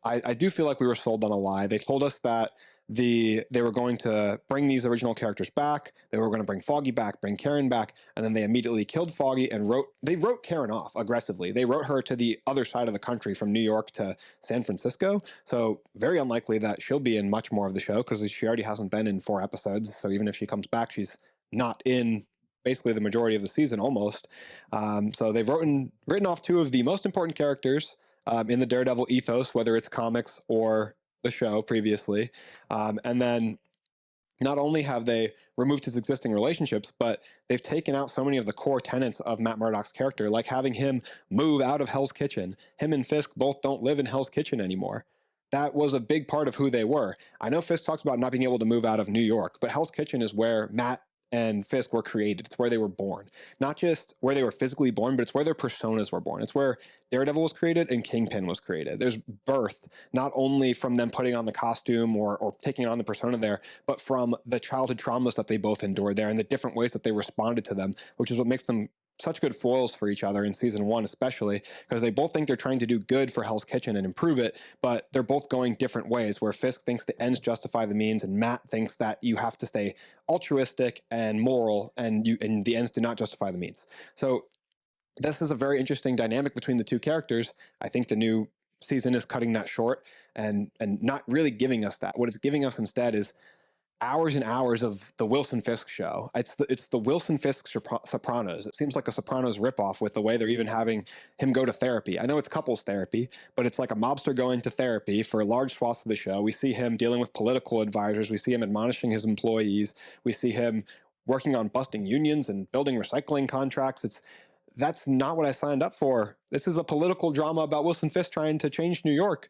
I do feel like we were sold on a lie. They told us that they were going to bring these original characters back. They were going to bring Foggy back, bring Karen back, and then they immediately killed Foggy and wrote Karen off aggressively. They wrote her to the other side of the country from New York to San Francisco. So very unlikely that she'll be in much more of the show because she already hasn't been in 4 episodes. So even if she comes back, she's not in basically the majority of the season almost. So they've written off two of the most important characters in the Daredevil ethos, whether it's comics or the show previously. And then not only have they removed his existing relationships, but they've taken out so many of the core tenets of Matt Murdock's character, like having him move out of Hell's Kitchen. Him and Fisk both don't live in Hell's Kitchen anymore. That was a big part of who they were. I know Fisk talks about not being able to move out of New York, but Hell's Kitchen is where Matt and Fisk were created. It's where they were born. Not just where they were physically born, but it's where their personas were born. It's where Daredevil was created and Kingpin was created. There's birth, not only from them putting on the costume or taking on the persona there, but from the childhood traumas that they both endured there and the different ways that they responded to them, which is what makes them such good foils for each other in season one, especially because they both think they're trying to do good for Hell's Kitchen and improve it, but they're both going different ways. Where Fisk thinks the ends justify the means, and Matt thinks that you have to stay altruistic and moral, and the ends do not justify the means. So this is a very interesting dynamic between the two characters. I think the new season is cutting that short and not really giving us that. What it's giving us instead is hours and hours of the Wilson Fisk show. It's the Wilson Fisk Sopranos. It seems like a Sopranos ripoff with the way they're even having him go to therapy. I know it's couples therapy, but it's like a mobster going to therapy for large swaths of the show. We see him dealing with political advisors. We see him admonishing his employees. We see him working on busting unions and building recycling contracts. That's not what I signed up for. This is a political drama about Wilson Fisk trying to change New York.